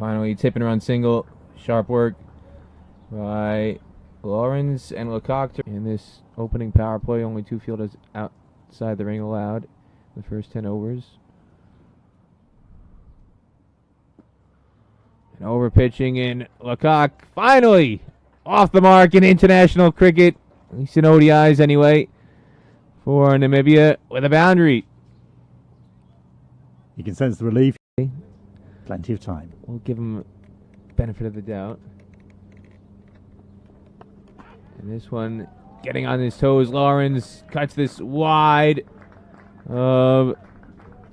Finally, tipping around single. Sharp work by Lawrence and Lecoq in this opening power play. Only 2 fielders outside the ring allowed the first 10 overs. And over pitching in Lecoq. Finally off the mark in international cricket, at least in ODIs anyway, for Namibia with a boundary. You can sense the relief. Plenty of time. We'll give him benefit of the doubt. And this one getting on his toes. Lawrence cuts this wide of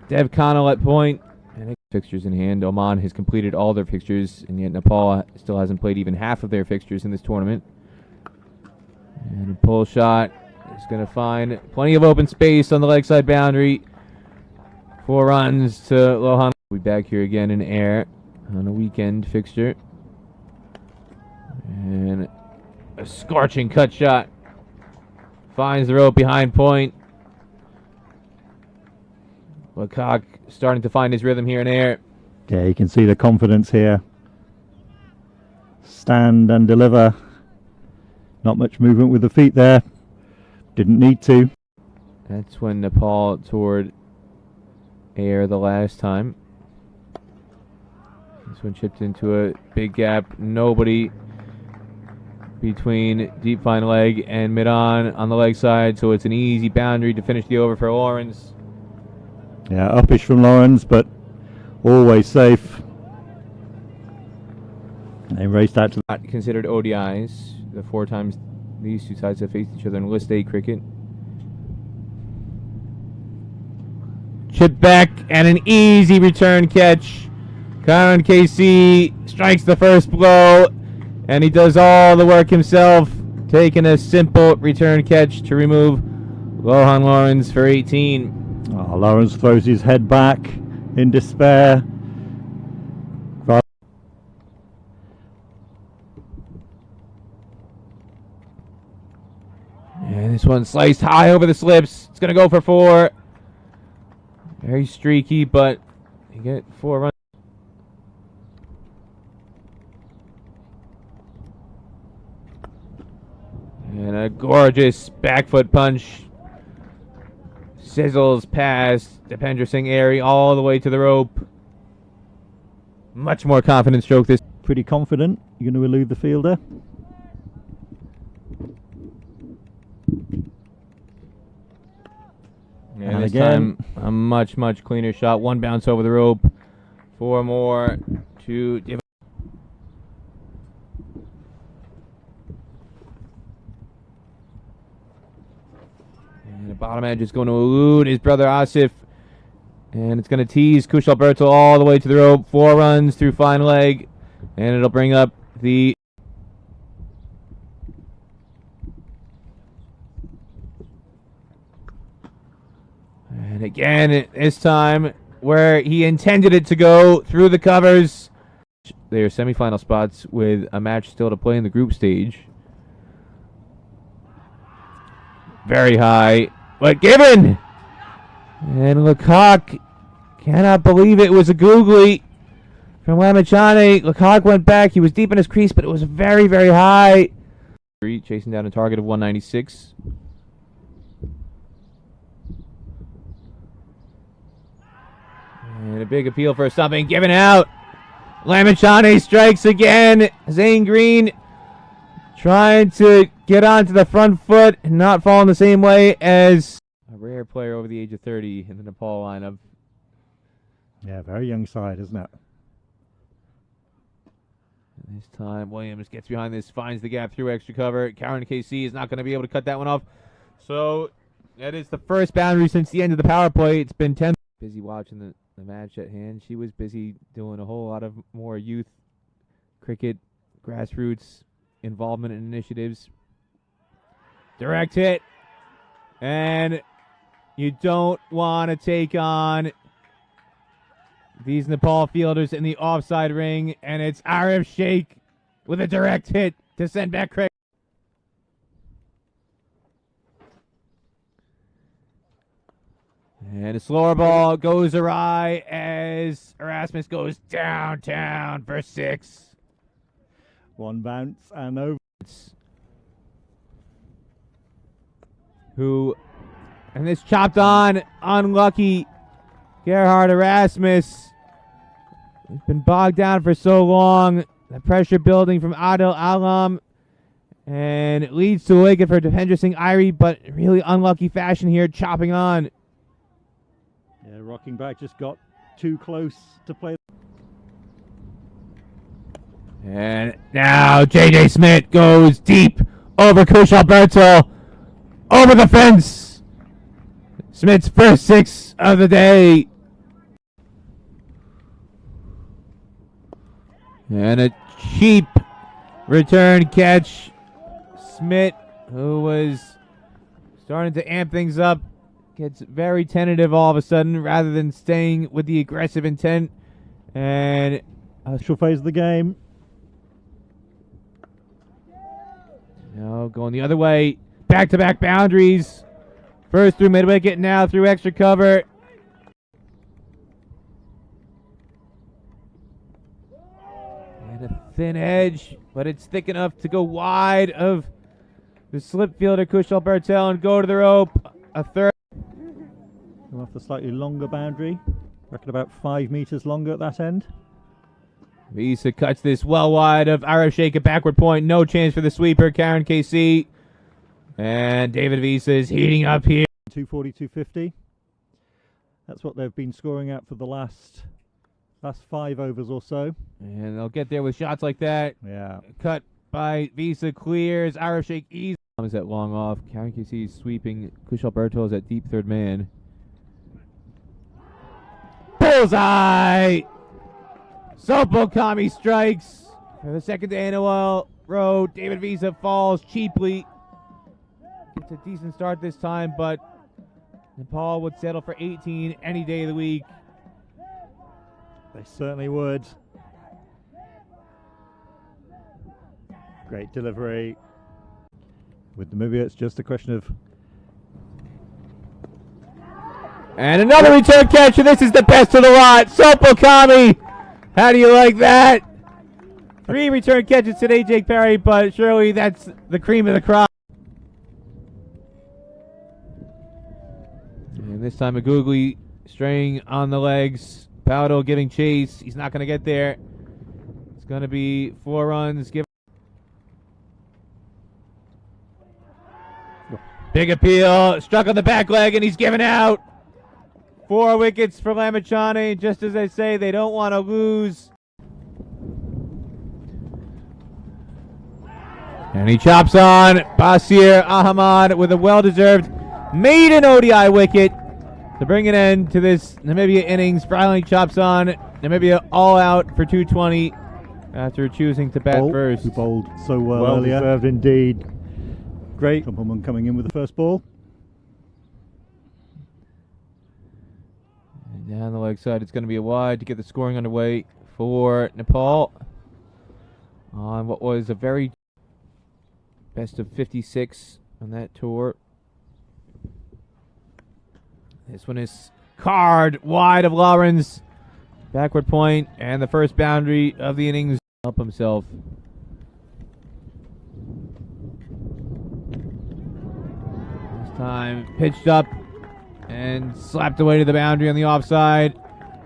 Dev Connell at point. And fixtures in hand. Oman has completed all their fixtures, and yet Nepal still hasn't played even half of their fixtures in this tournament. And a pull shot is going to find plenty of open space on the leg side boundary. 4 runs to Lohan. We'll be back here again in air on a weekend fixture. And a scorching cut shot finds the rope behind point. Lecoq starting to find his rhythm here in air. Yeah, you can see the confidence here. Stand and deliver. Not much movement with the feet there. Didn't need to. That's when Nepal toured air the last time. This one chipped into a big gap. Nobody between deep fine leg and mid-on the leg side, so it's an easy boundary to finish the over for Lawrence. Yeah, uppish from Lawrence, but always safe. And they raced out to the... Not considered ODIs, the 4 times these 2 sides have faced each other in List A cricket. Chip back and an easy return catch. Kyron KC strikes the first blow, and he does all the work himself, taking a simple return catch to remove Lohan Lawrence for 18. Oh, Lawrence throws his head back in despair. And this one sliced high over the slips. It's going to go for 4. Very streaky, but you get 4 runs. And a gorgeous back foot punch. Sizzles past Dipendra Singh Airy all the way to the rope. Much more confident stroke this. Pretty confident. You're going to elude the fielder. And this time, a much cleaner shot. 1 bounce over the rope. 4 more to... And the bottom edge is going to elude his brother Asif. And it's going to tease Kushal Bertel all the way to the rope. 4 runs through fine leg. And it'll bring up the... And again, this time, where he intended it to go through the covers. They are semifinal spots with a match still to play in the group stage. Very high, but given! And Lecoq cannot believe it was a googly from Lamachane. Lecoq went back. He was deep in his crease, but it was very high. Chasing down a target of 196. And a big appeal for something given out. Lamachane strikes again. Zane Green trying to get onto the front foot and not fall in the same way as a rare player over the age of 30 in the Nepal lineup. Yeah, very young side, isn't it? And this time, Williams gets behind this, finds the gap through extra cover. Karen KC is not going to be able to cut that one off. So that is the first boundary since the end of the power play. It's been 10. Busy watching the match at hand. She was busy doing a whole lot of more youth cricket, grassroots involvement and initiatives. Direct hit. And you don't want to take on these Nepal fielders in the offside ring. And it's Arif Sheikh with a direct hit to send back cricket. And a slower ball goes awry as Erasmus goes downtown for 6. One bounce and over. And this chopped on, unlucky Gerhard Erasmus. He's been bogged down for so long. The pressure building from Adel Alam. And it leads to a wicket for Defender Singh Irie, but really unlucky fashion here, chopping on. Yeah, rocking back just got too close to play. And now J.J. Smith goes deep over Kushal Bertel, over the fence. Smith's first 6 of the day. And a cheap return catch. Smith, who was starting to amp things up, gets very tentative all of a sudden rather than staying with the aggressive intent. And Initial phase of the game. now going the other way. Back-to-back boundaries. First through mid-wicket, now through extra cover. And a thin edge, but it's thick enough to go wide of the slip fielder Kushal Bertel and go to the rope. A third. Go off the slightly longer boundary. Reckon about 5 meters longer at that end. Visa cuts this well wide of Arif Sheikh at backward point. No chance for the sweeper, Karen KC. And David Visa is heating up here. 240, 250. That's what they've been scoring at for the last 5 overs or so. And they'll get there with shots like that. Yeah. Cut by Visa, clears. Arif Sheikh easy. Is that long off. Karen KC is sweeping. Kushal Bertel is at deep third man. Bullseye! Sopo Kami strikes for the second day in a row. David Visa falls cheaply. It's a decent start this time, but Nepal would settle for 18 any day of the week. They certainly would. Great delivery. With Namibia, it's just a question of... And another return catch, and this is the best of the lot. Sopo Kami! How do you like that? 3 return catches today, Jake Perry, but surely that's the cream of the crop. And this time Magoogly straying on the legs. Powdo giving chase. He's not going to get there. It's going to be 4 runs. Big appeal. Struck on the back leg, and he's given out. 4 wickets for Lamachane. Just as I say, they don't want to lose. And he chops on Basir Ahmad with a well-deserved maiden ODI wicket to bring an end to this Namibia innings. Finally chops on. Namibia all out for 220 after choosing to bat first. Who bowled so well earlier. Well-deserved indeed. Great. Trumpelman coming in with the first ball. And down the leg side, it's going to be a wide to get the scoring underway for Nepal on what was a very best of 56 on that tour. This one is card wide of Lawrence. Backward point and the first boundary of the innings. Help himself. This time pitched up and slapped away to the boundary on the offside.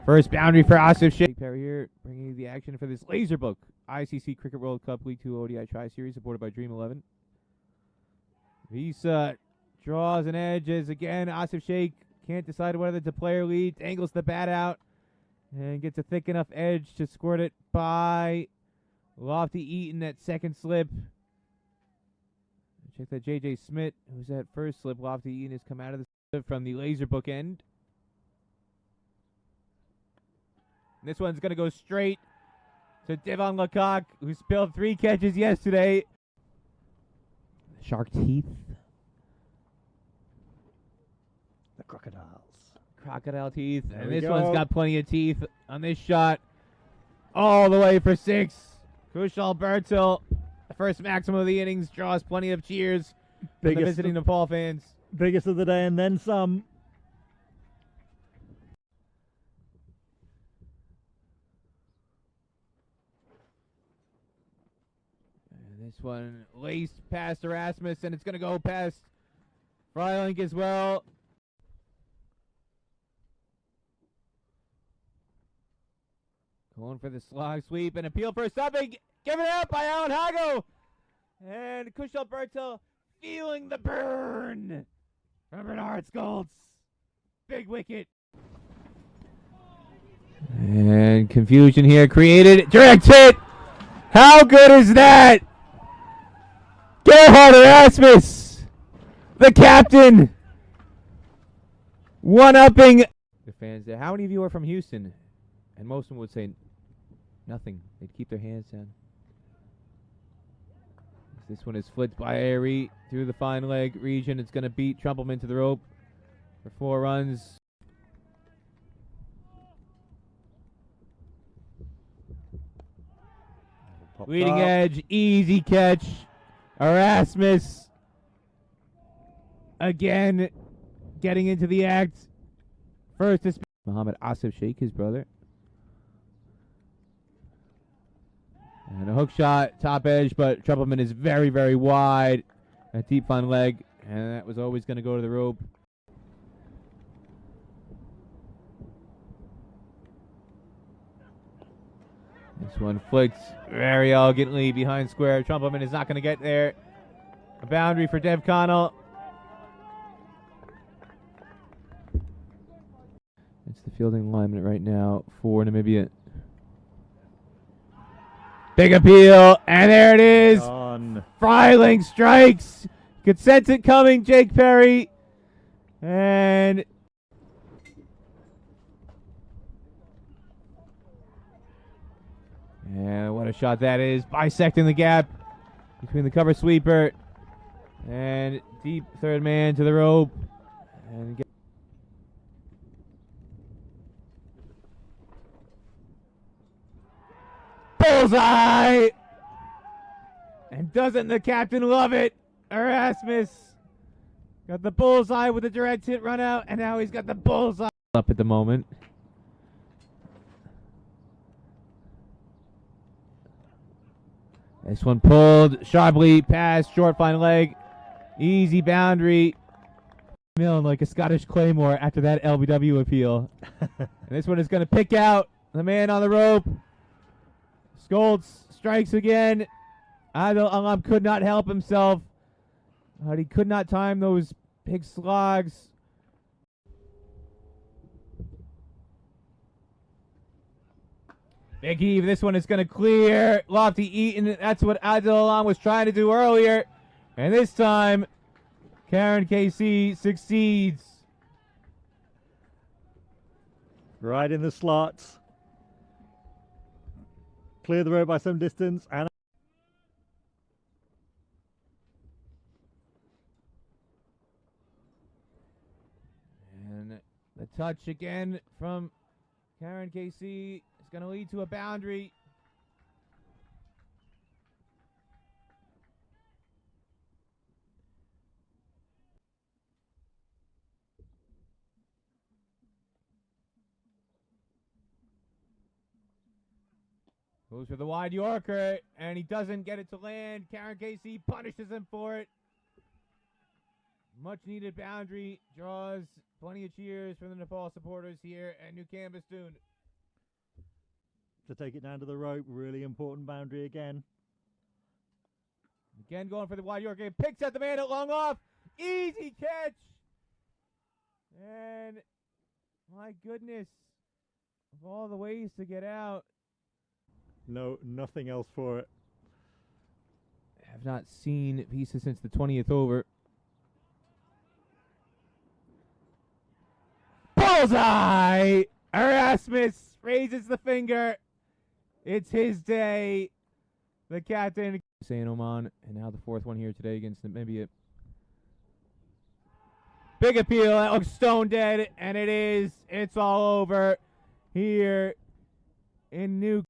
First boundary for Asif Sheikh. Perry here bringing you the action for this laser book ICC Cricket World Cup League 2 ODI Tri-Series supported by Dream 11. Visa draws an edge as again Asif Sheikh can't decide whether to play or lead. Angles the bat out and gets a thick enough edge to squirt it by Lofty Eaton at second slip. Check that J.J. Smith, who's at first slip. Lofty Eaton has come out of the slip from the laser book end. And this one's going to go straight to Devon Lecoq, who spilled 3 catches yesterday. Shark teeth. The crocodiles. Crocodile teeth. There And we this go. one's got plenty of teeth on this shot. All the way for 6. Kushal Bertel, the first maximum of the innings, draws plenty of cheers from the visiting Nepal fans. Biggest of the day and then some. one laced past Erasmus, and it's going to go past Freiling as well. Going for the slog sweep and appeal for something. Given up by Alan Hago. And Kush Alberto feeling the burn from Bernard Skoltz. Big wicket. And confusion here created. Direct hit. How good is that? Gerhard Erasmus, the captain, one-upping the fans there. How many of you are from Houston? And most of them would say nothing. They'd keep their hands down. This one is flicked by Airy through the fine leg region. It's going to beat Trumpelman to the rope for 4 runs. Leading edge, easy catch. Erasmus again getting into the act. First is Muhammad Asif Sheikh, his brother. And a hook shot, top edge, but Trumpelman is very, very wide. A deep fine leg, and that was always going to go to the rope. This one flicked very elegantly behind square. Trumpelman is not going to get there. A boundary for Dev Connell. It's the fielding alignment right now for Namibia. Big appeal, and there it is. Freiling strikes. You could sense it coming, Jake Perry. And what a shot that is. Bisecting the gap between the cover sweeper and deep third man to the rope. And bullseye! And doesn't the captain love it? Erasmus got the bullseye with the direct hit run out, and now he's got the bullseye up at the moment. This one pulled sharply past short fine leg. Easy boundary. Milling like a Scottish Claymore after that LBW appeal. And this one is going to pick out the man on the rope. Skoltz strikes again. Adil Alam could not help himself. But he could not time those big slogs. Big heave. This one is going to clear. Lofty Eaton. That's what Adil Alam was trying to do earlier. And this time, Karen KC succeeds. Right in the slots. Clear the road by some distance. And the touch again from Karen KC is going to lead to a boundary. Goes for the wide Yorker, and he doesn't get it to land. Karen Casey punishes him for it. Much needed boundary, draws plenty of cheers from the Nepal supporters here at New Cambestoun. To take it down to the rope, really important boundary again. Again going for the wide Yorker, picks at the man at long off. Easy catch. And my goodness, of all the ways to get out. No, nothing else for it. Have not seen pieces since the 20th over. Bullseye! Erasmus raises the finger. It's his day. The captain. Hussein Oman, and now the 4th one here today against Namibia. Big appeal. That looks stone dead, and it is. It's all over here in New